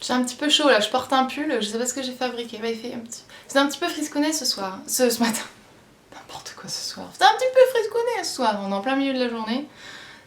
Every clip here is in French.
J'ai un petit peu chaud là, je porte un pull, je sais pas ce que j'ai fabriqué. Bah, c'est un petit peu frisconné ce soir, ce matin. N'importe quoi ce soir. C'est un petit peu frisconné ce soir, on est en plein milieu de la journée.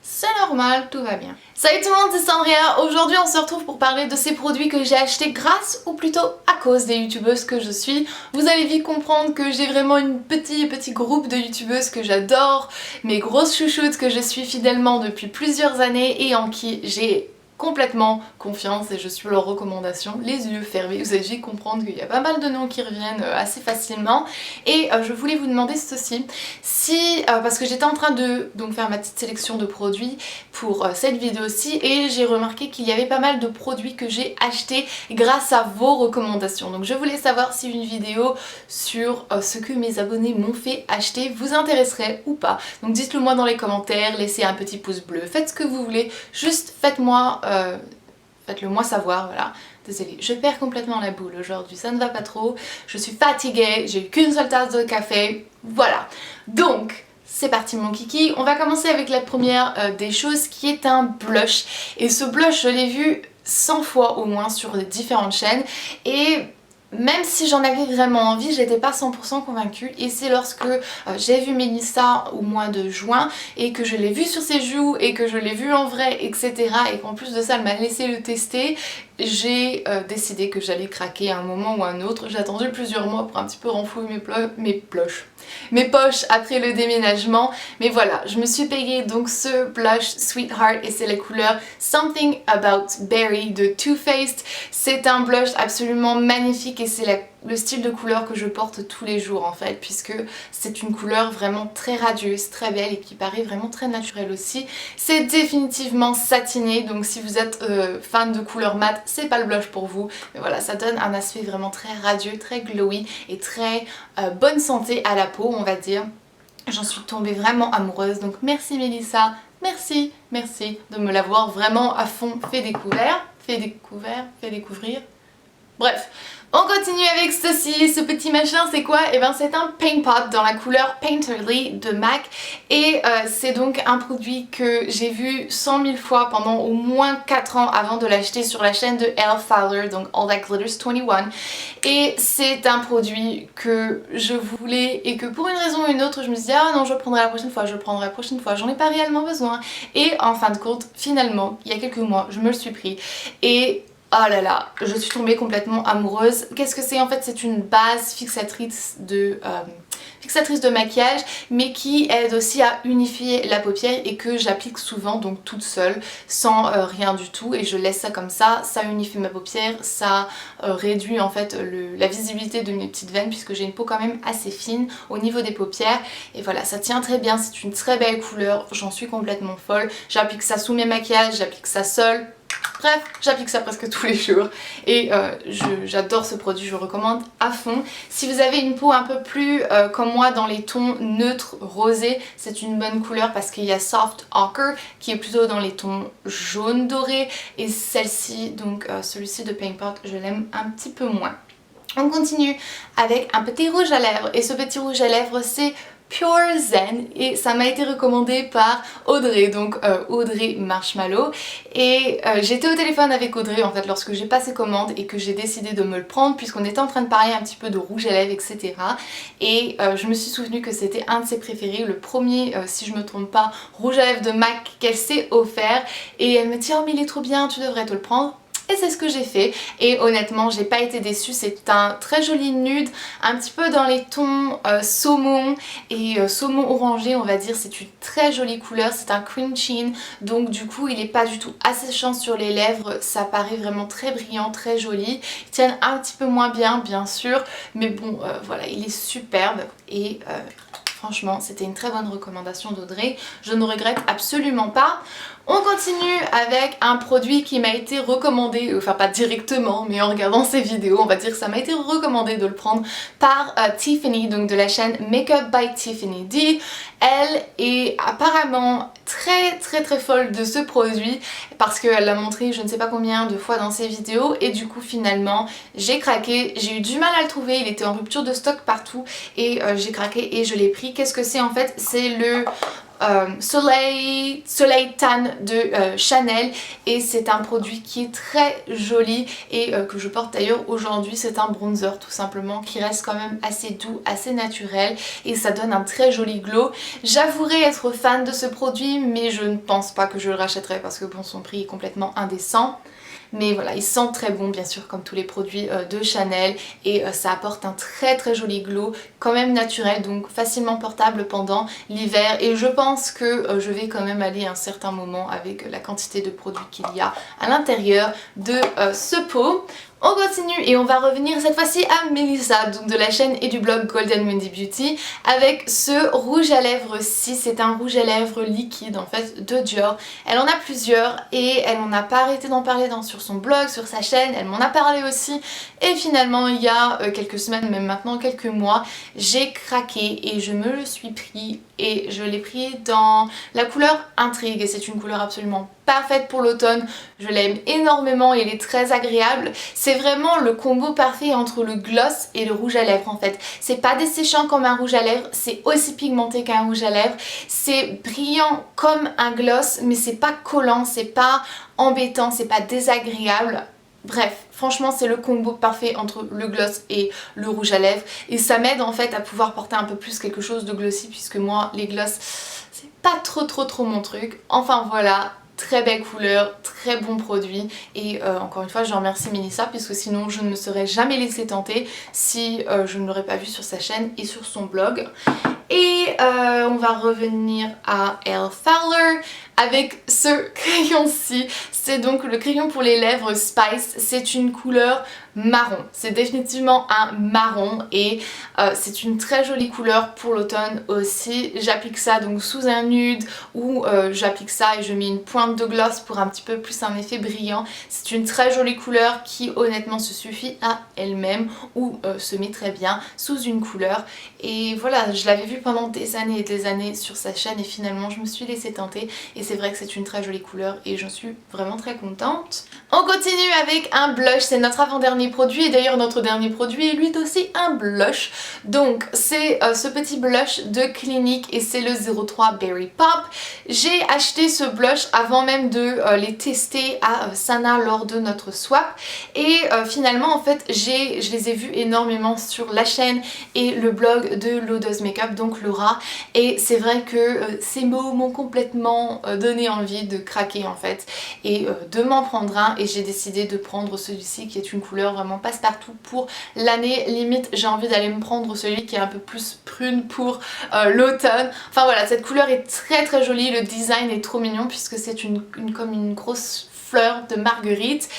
C'est normal, tout va bien. Salut tout le monde, c'est Sandria. Aujourd'hui on se retrouve pour parler de ces produits que j'ai achetés grâce ou plutôt à cause des youtubeuses que je suis. Vous allez vite comprendre que j'ai vraiment un petit groupe de youtubeuses que j'adore, mes grosses chouchoutes que je suis fidèlement depuis plusieurs années et en qui j'ai complètement confiance et je suis leur recommandation les yeux fermés. Vous allez vite comprendre qu'il y a pas mal de noms qui reviennent assez facilement et je voulais vous demander ceci, si parce que j'étais en train de donc faire ma petite sélection de produits pour cette vidéo-ci et j'ai remarqué qu'il y avait pas mal de produits que j'ai achetés grâce à vos recommandations. Donc je voulais savoir si une vidéo sur ce que mes abonnés m'ont fait acheter vous intéresserait ou pas. Donc dites-le moi dans les commentaires, laissez un petit pouce bleu, faites ce que vous voulez, juste faites-le moi savoir, voilà. Désolée, je perds complètement la boule aujourd'hui, ça ne va pas trop, je suis fatiguée, j'ai eu qu'une seule tasse de café, voilà. Donc, c'est parti mon kiki, on va commencer avec la première des choses qui est un blush. Et ce blush, je l'ai vu 100 fois au moins sur différentes chaînes et même si j'en avais vraiment envie, j'étais pas 100% convaincue et c'est lorsque j'ai vu Mélissa au mois de juin et que je l'ai vu sur ses joues et que je l'ai vu en vrai, etc. et qu'en plus de ça elle m'a laissé le tester, j'ai décidé que j'allais craquer à un moment ou à un autre. J'ai attendu plusieurs mois pour un petit peu renflouer mes poches après le déménagement, mais voilà, je me suis payé donc ce blush Sweetheart et c'est la couleur Something About Berry de Too Faced. C'est un blush absolument magnifique et c'est le style de couleur que je porte tous les jours en fait, puisque c'est une couleur vraiment très radieuse, très belle et qui paraît vraiment très naturelle aussi. C'est définitivement satiné, donc si vous êtes fan de couleur mat, c'est pas le blush pour vous, mais voilà, ça donne un aspect vraiment très radieux, très glowy et très bonne santé à la peau, on va dire. J'en suis tombée vraiment amoureuse, donc merci Mélissa, merci de me l'avoir vraiment à fond fait découvrir. Bref, on continue avec ceci, ce petit machin, c'est quoi? Et ben c'est un paint pot dans la couleur Painterly de MAC et c'est donc un produit que j'ai vu 100 000 fois pendant au moins 4 ans avant de l'acheter sur la chaîne de Elle Fowler, donc All That Glitters 21, et c'est un produit que je voulais et que pour une raison ou une autre je me suis dit ah non je le prendrai la prochaine fois, j'en ai pas réellement besoin et en fin de compte finalement il y a quelques mois je me le suis pris et oh là là, je suis tombée complètement amoureuse. Qu'est-ce que c'est? En fait c'est une base fixatrice de maquillage mais qui aide aussi à unifier la paupière et que j'applique souvent donc toute seule sans rien du tout et je laisse ça comme ça unifie ma paupière, ça réduit en fait la visibilité de mes petites veines puisque j'ai une peau quand même assez fine au niveau des paupières et voilà, ça tient très bien, c'est une très belle couleur, j'en suis complètement folle, j'applique ça sous mes maquillages, j'applique ça seule. Bref, j'applique ça presque tous les jours et j'adore ce produit, je le recommande à fond. Si vous avez une peau un peu plus comme moi dans les tons neutres rosés, c'est une bonne couleur parce qu'il y a Soft Ochre qui est plutôt dans les tons jaune doré et celle-ci, donc celui-ci de Paint Pot, je l'aime un petit peu moins. On continue avec un petit rouge à lèvres et ce petit rouge à lèvres c'est Pure Zen et ça m'a été recommandé par Audrey, donc Audrey Marshmallow et j'étais au téléphone avec Audrey en fait lorsque j'ai passé commande et que j'ai décidé de me le prendre puisqu'on était en train de parler un petit peu de rouge à lèvres etc et je me suis souvenu que c'était un de ses préférés, le premier si je me trompe pas rouge à lèvres de MAC qu'elle s'est offert et elle me dit oh mais il est trop bien, tu devrais te le prendre. Et c'est ce que j'ai fait et honnêtement j'ai pas été déçue, c'est un très joli nude, un petit peu dans les tons saumon et saumon orangé on va dire, c'est une très jolie couleur, c'est un cream chin donc du coup il est pas du tout asséchant sur les lèvres, ça paraît vraiment très brillant, très joli, il tient un petit peu moins bien bien sûr mais bon voilà il est superbe et franchement c'était une très bonne recommandation d'Audrey, je ne regrette absolument pas. On continue avec un produit qui m'a été recommandé, enfin pas directement mais en regardant ses vidéos on va dire que ça m'a été recommandé de le prendre par Tiffany, donc de la chaîne Makeup by Tiffany D. Elle est apparemment très folle de ce produit parce qu'elle l'a montré je ne sais pas combien de fois dans ses vidéos et du coup finalement j'ai craqué, j'ai eu du mal à le trouver, il était en rupture de stock partout et j'ai craqué et je l'ai pris. Qu'est-ce que c'est en fait? C'est le Soleil Tan de Chanel et c'est un produit qui est très joli et que je porte d'ailleurs aujourd'hui. C'est un bronzer tout simplement qui reste quand même assez doux, assez naturel et ça donne un très joli glow. J'avouerai être fan de ce produit mais je ne pense pas que je le rachèterai parce que bon, son prix est complètement indécent. Mais voilà, il sent très bon bien sûr comme tous les produits de Chanel et ça apporte un très joli glow quand même naturel, donc facilement portable pendant l'hiver et je pense que je vais quand même aller un certain moment avec la quantité de produits qu'il y a à l'intérieur de ce pot. On continue et on va revenir cette fois-ci à Melissa, donc de la chaîne et du blog Golden Wendy Beauty, avec ce rouge à lèvres-ci. C'est un rouge à lèvres liquide en fait de Dior. Elle en a plusieurs et elle n'en a pas arrêté d'en parler sur son blog, sur sa chaîne, elle m'en a parlé aussi. Et finalement il y a quelques semaines, même maintenant quelques mois, j'ai craqué et je me le suis pris et je l'ai pris dans la couleur Intrigue et c'est une couleur absolument parfaite pour l'automne. Je l'aime énormément et il est très agréable. C'est vraiment le combo parfait entre le gloss et le rouge à lèvres en fait. C'est pas desséchant comme un rouge à lèvres, c'est aussi pigmenté qu'un rouge à lèvres. C'est brillant comme un gloss mais c'est pas collant, c'est pas embêtant, c'est pas désagréable. Bref, franchement c'est le combo parfait entre le gloss et le rouge à lèvres et ça m'aide en fait à pouvoir porter un peu plus quelque chose de glossy puisque moi les gloss c'est pas trop mon truc. Enfin voilà, très belle couleur, très bon produit et encore une fois je remercie Melissa puisque sinon je ne me serais jamais laissée tenter si je ne l'aurais pas vu sur sa chaîne et sur son blog. Et on va revenir à Elle Fowler avec ce crayon-ci. C'est donc le crayon pour les lèvres Spice. C'est une couleur marron. C'est définitivement un marron et c'est une très jolie couleur pour l'automne aussi. J'applique ça donc sous un nude ou j'applique ça et je mets une pointe de gloss pour un petit peu plus un effet brillant. C'est une très jolie couleur qui honnêtement se suffit à elle-même ou se met très bien sous une couleur. Et voilà, je l'avais vu pendant des années et des années sur sa chaîne et finalement je me suis laissée tenter et c'est vrai que c'est une très jolie couleur et j'en suis vraiment très contente. On continue avec un blush, c'est notre avant-dernier produit et d'ailleurs notre dernier produit est lui aussi un blush. Donc c'est ce petit blush de Clinique et c'est le 03 Berry Pop. J'ai acheté ce blush avant même de les tester à Sana lors de notre swap et finalement en fait je les ai vus énormément sur la chaîne et le blog de Lodoss Makeup, donc Laura, et c'est vrai que ces mots m'ont complètement donné envie de craquer en fait et de m'en prendre un et j'ai décidé de prendre celui-ci qui est une couleur vraiment passe-partout pour l'année. Limite j'ai envie d'aller me prendre celui qui est un peu plus prune pour l'automne. Enfin voilà, cette couleur est très jolie, le design est trop mignon puisque c'est comme une grosse fleur de marguerite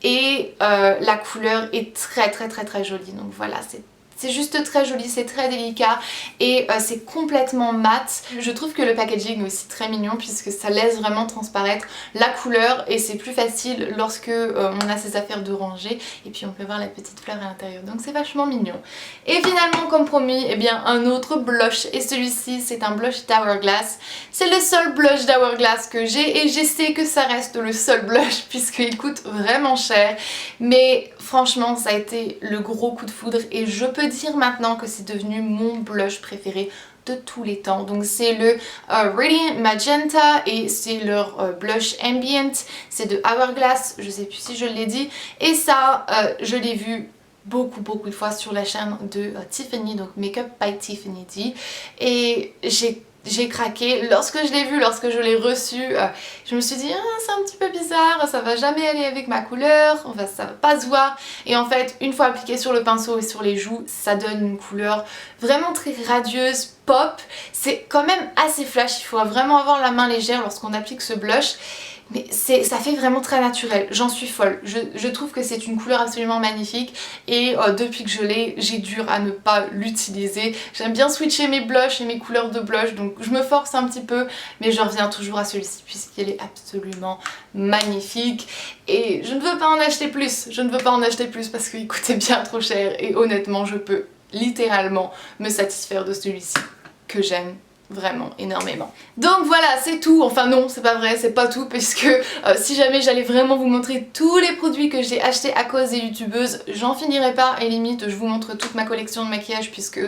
et la couleur est très jolie, donc voilà, c'est juste très joli, c'est très délicat et c'est complètement mat. Je trouve que le packaging est aussi très mignon puisque ça laisse vraiment transparaître la couleur et c'est plus facile lorsque on a ses affaires de rangée et puis on peut voir la petite fleur à l'intérieur, donc c'est vachement mignon. Et finalement comme promis, eh bien un autre blush et celui-ci c'est un blush d'Hourglass. C'est le seul blush d'Hourglass que j'ai et je sais que ça reste le seul blush puisqu'il coûte vraiment cher mais franchement ça a été le gros coup de foudre et je peux dire maintenant que c'est devenu mon blush préféré de tous les temps. Donc c'est le Radiant Magenta et c'est leur blush Ambient, c'est de Hourglass, je sais plus si je l'ai dit, et ça je l'ai vu beaucoup de fois sur la chaîne de Tiffany, donc Makeup by Tiffany D, et j'ai craqué lorsque je l'ai vu, lorsque je l'ai reçu. Je me suis dit c'est un petit peu bizarre, ça va jamais aller avec ma couleur, enfin, ça va pas se voir. Et en fait une fois appliqué sur le pinceau et sur les joues, ça donne une couleur vraiment très radieuse, pop. C'est quand même assez flash, il faut vraiment avoir la main légère lorsqu'on applique ce blush. Mais ça fait vraiment très naturel, j'en suis folle. Je trouve que c'est une couleur absolument magnifique et depuis que je l'ai, j'ai dur à ne pas l'utiliser. J'aime bien switcher mes blushs et mes couleurs de blush, donc je me force un petit peu, mais je reviens toujours à celui-ci puisqu'il est absolument magnifique. Et je ne veux pas en acheter plus, parce qu'il coûtait bien trop cher et honnêtement je peux littéralement me satisfaire de celui-ci que j'aime vraiment énormément. Donc voilà, c'est tout. Enfin non, c'est pas vrai, c'est pas tout, puisque si jamais j'allais vraiment vous montrer tous les produits que j'ai achetés à cause des youtubeuses, j'en finirais pas, et limite je vous montre toute ma collection de maquillage, puisque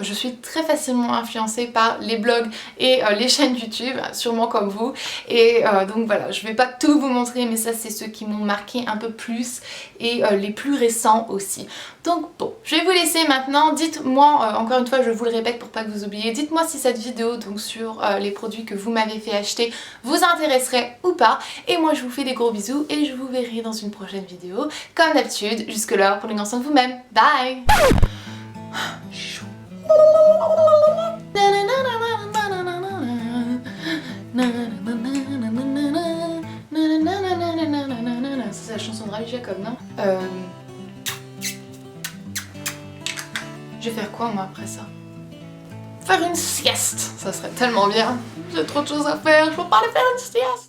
je suis très facilement influencée par les blogs et les chaînes YouTube, sûrement comme vous, et donc voilà, je vais pas tout vous montrer, mais ça c'est ceux qui m'ont marqué un peu plus, et les plus récents aussi. Donc bon, je vais vous laisser maintenant. Dites-moi, encore une fois je vous le répète pour pas que vous oubliez, dites-moi si cette vidéo donc sur les produits que vous m'avez fait acheter vous intéresserait ou pas, et moi je vous fais des gros bisous et je vous verrai dans une prochaine vidéo comme d'habitude. Jusque là, prenez bien soin de vous-même, bye. C'est la chanson de Ravi Jacob, non? Je vais faire quoi moi après ça? Faire une sieste, ça serait tellement bien. J'ai trop de choses à faire, je peux pas aller faire une sieste.